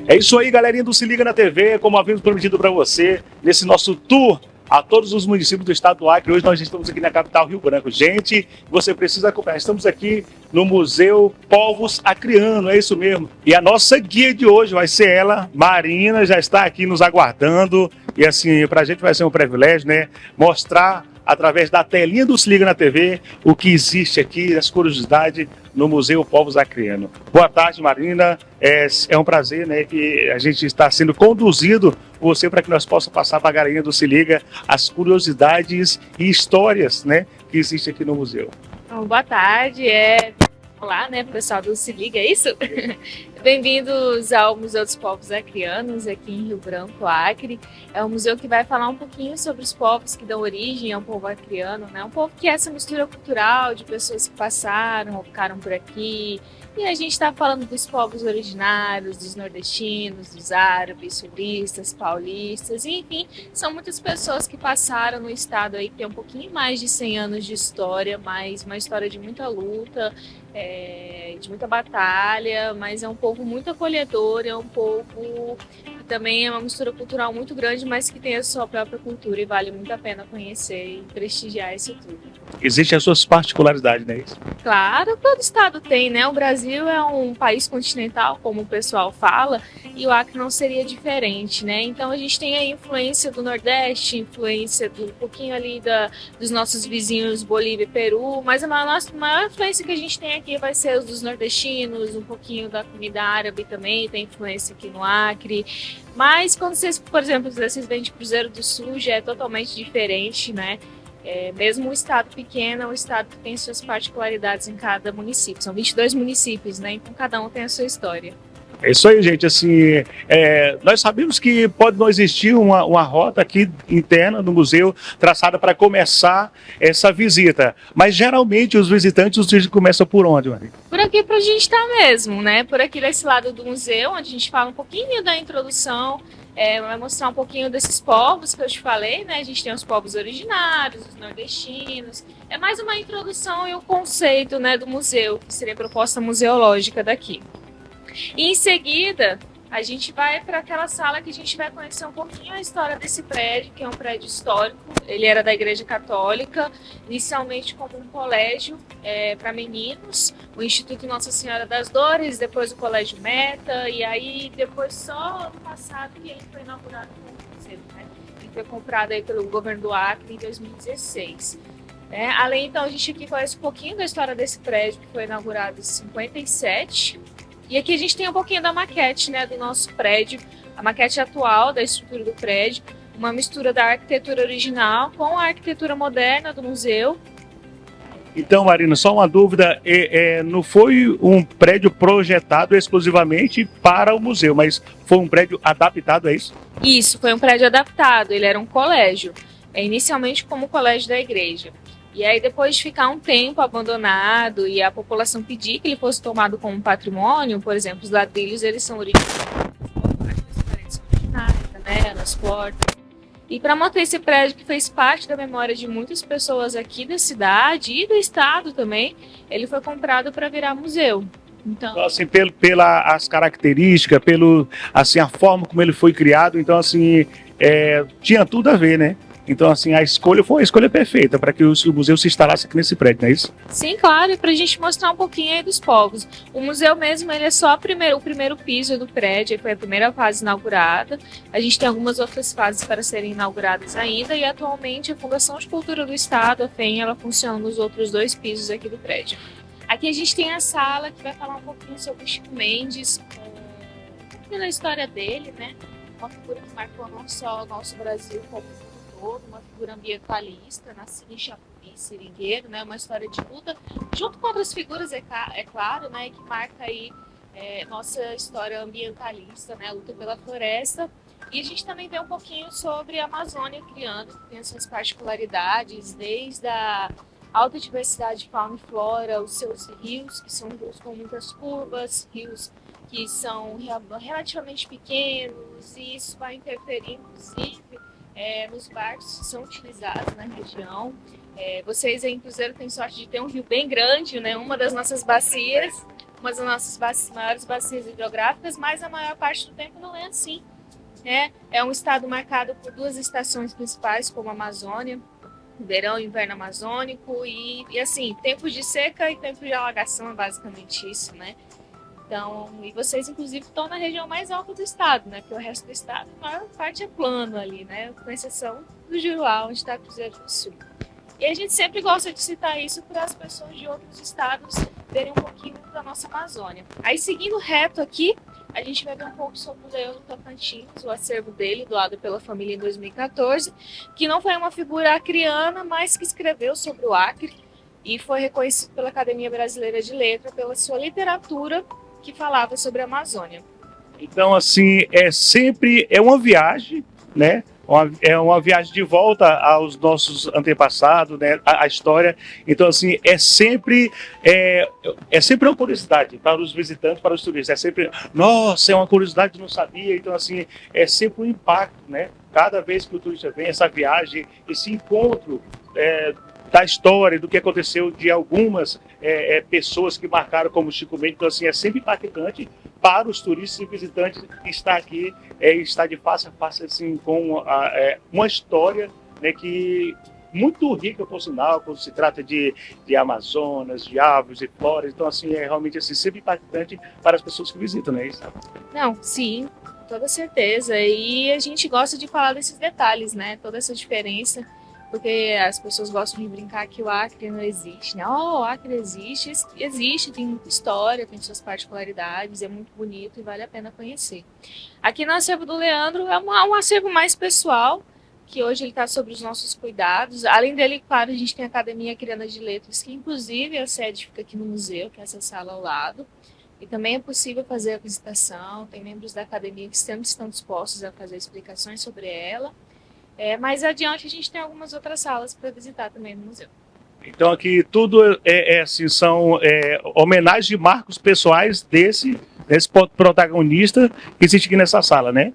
É isso aí, galerinha do Se Liga na TV, como havíamos prometido para você, nesse nosso tour a todos os municípios do estado do Acre. Hoje nós estamos aqui na capital, Rio Branco. Gente, você precisa acompanhar. Estamos aqui no Museu Povos Acreanos, é isso mesmo. E a nossa guia de hoje vai ser ela, Marina, já está aqui nos aguardando. E assim, para a gente vai ser um privilégio, né? Mostrar através da telinha do Se Liga na TV o que existe aqui, as curiosidades no Museu Povos Acreanos. Boa tarde, Marina. É um prazer, né, que a gente está sendo conduzido por você para que nós possamos passar para a galerinha do Se Liga as curiosidades e histórias, né, que existem aqui no museu. Então, boa tarde, olá, né, pessoal do Se Liga, é isso? Bem-vindos ao Museu dos Povos Acreanos, aqui em Rio Branco, Acre. É um museu que vai falar um pouquinho sobre os povos que dão origem ao povo acreano, né? Um povo que é essa mistura cultural de pessoas que passaram ou ficaram por aqui. E a gente está falando dos povos originários, dos nordestinos, dos árabes, sulistas, paulistas, e, enfim, são muitas pessoas que passaram no estado aí, que tem um pouquinho mais de 100 anos de história, mas uma história de muita luta, de muita batalha, mas é um povo muito acolhedor, é um povo que também é uma mistura cultural muito grande, mas que tem a sua própria cultura e vale muito a pena conhecer e prestigiar isso tudo. Existem as suas particularidades, né? Claro, todo estado tem, né? O Brasil é um país continental, como o pessoal fala, e o Acre não seria diferente, né? Então a gente tem a influência do Nordeste, influência um pouquinho ali dos nossos vizinhos Bolívia e Peru, mas a maior influência que a gente tem aqui vai ser os dos nordestinos, um pouquinho da comida árabe também, tem influência aqui no Acre. Mas quando vocês, por exemplo, vocês vêm de Cruzeiro do Sul, já é totalmente diferente, né? Mesmo um estado pequeno, é um estado que tem suas particularidades em cada município. São 22 municípios, né? Então cada um tem a sua história. É isso aí, gente. Assim, nós sabemos que pode não existir uma rota aqui interna do museu traçada para começar essa visita. Mas geralmente os visitantes começam por onde, Maria? Por aqui pra gente estar mesmo, né? Por aqui desse lado do museu, onde a gente fala um pouquinho da introdução. Vai mostrar um pouquinho desses povos que eu te falei, né? A gente tem os povos originários, os nordestinos. É mais uma introdução e o conceito, né, do museu, que seria a proposta museológica daqui. E em seguida, a gente vai para aquela sala que a gente vai conhecer um pouquinho a história desse prédio, que é um prédio histórico. Ele era da Igreja Católica, inicialmente como um colégio para meninos, o Instituto Nossa Senhora das Dores, depois o Colégio Meta, e aí depois só no passado que ele foi inaugurado como museu, né? Ele foi comprado aí pelo governo do Acre em 2016. Além, então, a gente aqui conhece um pouquinho da história desse prédio, que foi inaugurado em 57. E aqui a gente tem um pouquinho da maquete, né, do nosso prédio, a maquete atual da estrutura do prédio, uma mistura da arquitetura original com a arquitetura moderna do museu. Então, Marina, só uma dúvida, não foi um prédio projetado exclusivamente para o museu, mas foi um prédio adaptado, é isso? Isso, foi um prédio adaptado, ele era um colégio, inicialmente como colégio da igreja. E aí, depois de ficar um tempo abandonado e a população pedir que ele fosse tomado como patrimônio, por exemplo, os ladrilhos, eles são originais, as paredes são originais, janelas, portas. E para manter esse prédio que fez parte da memória de muitas pessoas aqui da cidade e do estado também, ele foi comprado para virar museu. Então, assim, pelas características, assim, a forma como ele foi criado, então, assim, tinha tudo a ver, né? Então, assim, a escolha foi a escolha perfeita para que o museu se instalasse aqui nesse prédio, não é isso? Sim, claro, e para a gente mostrar um pouquinho aí dos povos. O museu mesmo, ele é só o primeiro piso do prédio, foi a primeira fase inaugurada. A gente tem algumas outras fases para serem inauguradas ainda, e atualmente a Fundação de Cultura do Estado, a FEM, ela funciona nos outros 2 pisos aqui do prédio. Aqui a gente tem a sala que vai falar um pouquinho sobre o Chico Mendes, um pouquinho da história dele, né? Uma figura que marcou não só o nosso Brasil, como uma figura ambientalista, nascida em Chapuí, seringueiro, né, uma história de luta, junto com outras figuras, é claro, né, que marca aí nossa história ambientalista, né, a luta pela floresta. E a gente também vê um pouquinho sobre a Amazônia criando, que tem as suas particularidades, desde a alta diversidade de fauna e flora, os seus rios, que são rios com muitas curvas, rios que são relativamente pequenos, e isso vai interferir, inclusive, nos barcos que são utilizados na região. Vocês aí em Cruzeiro têm sorte de ter um rio bem grande, né? Uma das nossas bacias, uma das nossas maiores bacias hidrográficas, mas a maior parte do tempo não é assim, né? É um estado marcado por duas estações principais, como a Amazônia, verão e inverno amazônico, e assim, tempos de seca e tempos de alagação é basicamente isso, né? Então, e vocês, inclusive, estão na região mais alta do estado, né? Porque o resto do estado, a maior parte é plano ali, né? Com exceção do Juruá, onde está Cruzeiro do Sul. E a gente sempre gosta de citar isso para as pessoas de outros estados verem um pouquinho da nossa Amazônia. Aí, seguindo reto aqui, a gente vai ver um pouco sobre o Leão do Tocantins, o acervo dele, doado pela família em 2014, que não foi uma figura acriana, mas que escreveu sobre o Acre e foi reconhecido pela Academia Brasileira de Letras pela sua literatura que falava sobre a Amazônia. Então, assim, é uma viagem, né? É uma viagem de volta aos nossos antepassados, né? A história. Então, assim, é sempre uma curiosidade para os visitantes, para os turistas. É sempre, nossa, é uma curiosidade, não sabia. Então, assim, é sempre um impacto, né? Cada vez que o turista vem, essa viagem, esse encontro da história, do que aconteceu, de algumas pessoas que marcaram como Chico Mendes. Então, assim, é sempre impactante para os turistas e visitantes estar aqui, estar de face a face assim, com uma história, né, que muito rica, por sinal, quando se trata de Amazonas, de aves e floras. Então, assim, é realmente assim, sempre impactante para as pessoas que visitam, né? Isso. Não, sim, com toda certeza. E a gente gosta de falar desses detalhes, né? Toda essa diferença. Porque as pessoas gostam de brincar que o Acre não existe, né? Oh, o Acre existe, tem muita história, tem suas particularidades, é muito bonito e vale a pena conhecer. Aqui no acervo do Leandro é um acervo mais pessoal, que hoje ele está sobre os nossos cuidados. Além dele, claro, a gente tem a Academia Acreana de Letras, que inclusive a sede fica aqui no museu, que é essa sala ao lado. E também é possível fazer a visitação, tem membros da academia que sempre estão dispostos a fazer explicações sobre ela. Mais adiante a gente tem algumas outras salas para visitar também no museu. Então aqui tudo assim, são homenagens de marcos pessoais desse protagonista que existe aqui nessa sala, né?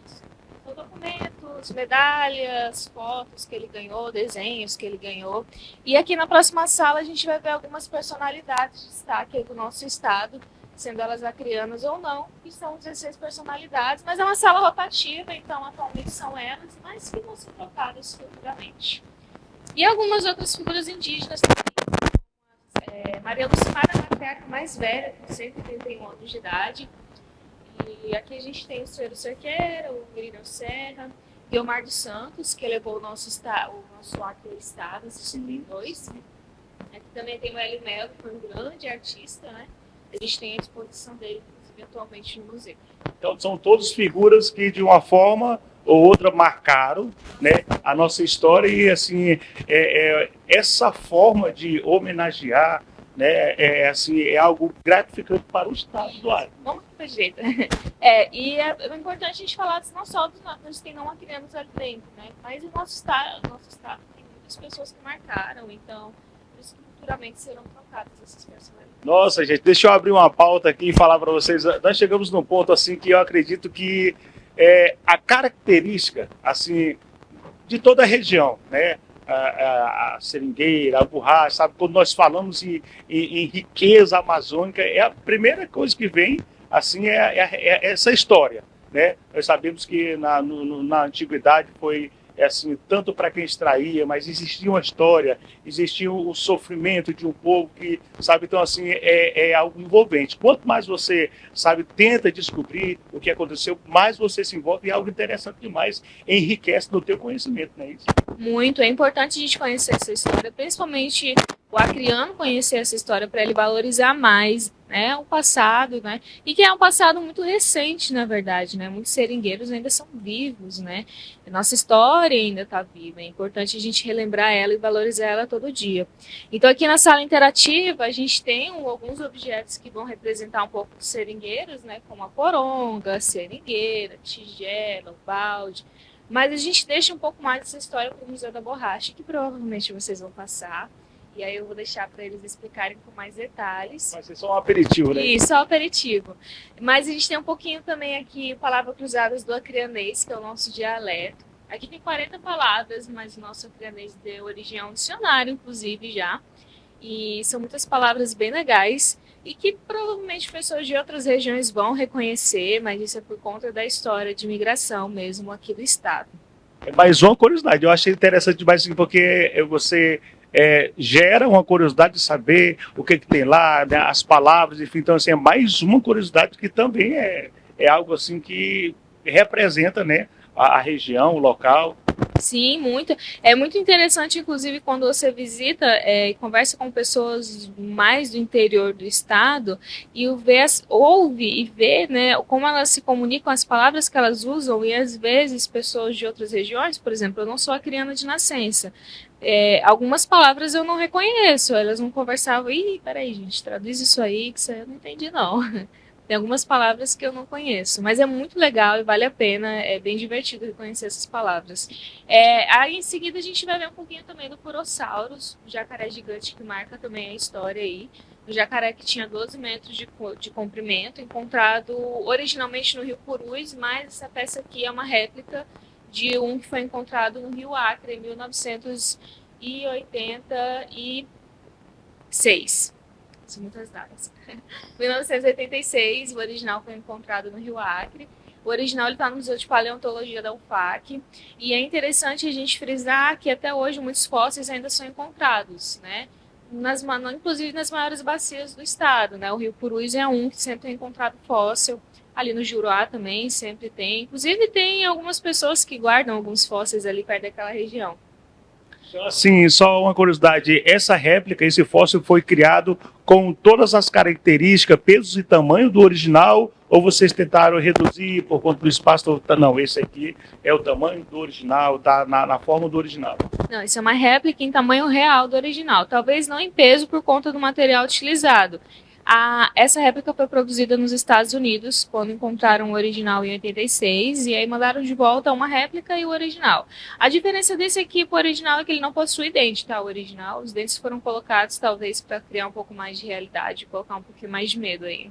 Isso. São documentos, medalhas, fotos que ele ganhou, desenhos que ele ganhou. E aqui na próxima sala a gente vai ver algumas personalidades de destaque do nosso estado, sendo elas acreanas ou não, que são 16 personalidades, mas é uma sala rotativa, então atualmente são elas, mas que vão ser trocadas futuramente. E algumas outras figuras indígenas também. Maria Lucimara é a matriarca mais velha, com 131 anos de idade. E aqui a gente tem o Senhor Cerqueira, o Irineu Serra, Guilmar dos Santos, que levou o nosso Acre ao estado em 62. Aqui também tem o Hélio Melo, que foi um grande artista, né? A gente tem a exposição dele, inclusive, atualmente no museu. Então, são todas figuras que, de uma forma ou outra, marcaram, né, a nossa história. E, assim, essa forma de homenagear, né, assim, é algo gratificante para o estado do Acre. Não tem jeito. E é importante a gente falar não só dos nossos que não acreanos ali dentro, né? Mas o nosso estado tem muitas pessoas que marcaram, então por isso que futuramente serão trocadas essas personalidades. Nossa, gente, deixa eu abrir uma pauta aqui e falar para vocês. Nós chegamos num ponto assim que eu acredito que a característica assim de toda a região, né? A seringueira, a borracha, sabe? Quando nós falamos em riqueza amazônica, a primeira coisa que vem assim é essa história, né? Nós sabemos que na antiguidade foi assim, tanto para quem extraía, mas existia uma história, existia o sofrimento de um povo que, sabe, então assim, é algo envolvente. Quanto mais você, sabe, tenta descobrir o que aconteceu, mais você se envolve, e é algo interessante demais, enriquece no teu conhecimento, não é isso? Muito, é importante a gente conhecer essa história, principalmente o acriano conhecer essa história para ele valorizar mais, né, o passado, né, e que é um passado muito recente, na verdade, né, muitos seringueiros ainda são vivos, né, a nossa história ainda está viva, é importante a gente relembrar ela e valorizar ela todo dia. Então aqui na sala interativa a gente tem alguns objetos que vão representar um pouco dos seringueiros, né, como a poronga, a seringueira, a tigela, o balde, mas a gente deixa um pouco mais dessa história para o Museu da Borracha, que provavelmente vocês vão passar. E aí eu vou deixar para eles explicarem com mais detalhes. Vai ser só um aperitivo, né? Isso, só um aperitivo. Mas a gente tem um pouquinho também aqui, palavras cruzadas do acreanês, que é o nosso dialeto. Aqui tem 40 palavras, mas o nosso acreanês deu origem a um dicionário, inclusive, já. E são muitas palavras bem legais. e que provavelmente pessoas de outras regiões vão reconhecer, mas isso é por conta da história de migração mesmo aqui do estado. Mais uma curiosidade, eu achei interessante demais assim, porque você gera uma curiosidade de saber o que tem lá, né, as palavras, enfim, então assim, é mais uma curiosidade que também é algo assim que representa, né, a região, o local. Sim, muito. É muito interessante, inclusive, quando você visita e conversa com pessoas mais do interior do estado e ouve e vê, né, como elas se comunicam, as palavras que elas usam, e às vezes pessoas de outras regiões, por exemplo, eu não sou acriana de nascença. Algumas palavras eu não reconheço, elas não conversavam. Ih, peraí, gente, traduz isso aí, que isso aí eu não entendi, não. Tem algumas palavras que eu não conheço, mas é muito legal e vale a pena, é bem divertido reconhecer essas palavras. Aí em seguida a gente vai ver um pouquinho também do Purosaurus, o jacaré gigante que marca também a história aí. O jacaré que tinha 12 metros de comprimento, encontrado originalmente no Rio Purus, mas essa peça aqui é uma réplica de um que foi encontrado no Rio Acre em 1986. São muitas datas. 1986, o original foi encontrado no Rio Acre. O original está no Museu de Paleontologia da UFAC. E é interessante a gente frisar que até hoje muitos fósseis ainda são encontrados, né? Inclusive nas maiores bacias do estado, né? O Rio Purus é um que sempre tem encontrado fóssil. Ali no Juruá também sempre tem. Inclusive tem algumas pessoas que guardam alguns fósseis ali perto daquela região. Sim, só uma curiosidade, essa réplica, esse fóssil foi criado com todas as características, pesos e tamanho do original, ou vocês tentaram reduzir por conta do espaço? Não, esse aqui é o tamanho do original, tá na forma do original. Não, isso é uma réplica em tamanho real do original, talvez não em peso por conta do material utilizado. Essa réplica foi produzida nos Estados Unidos, quando encontraram o original em 86, e aí mandaram de volta uma réplica e o original. A diferença desse aqui para o original é que ele não possui dente, tá? O original, os dentes foram colocados talvez para criar um pouco mais de realidade, colocar um pouquinho mais de medo aí.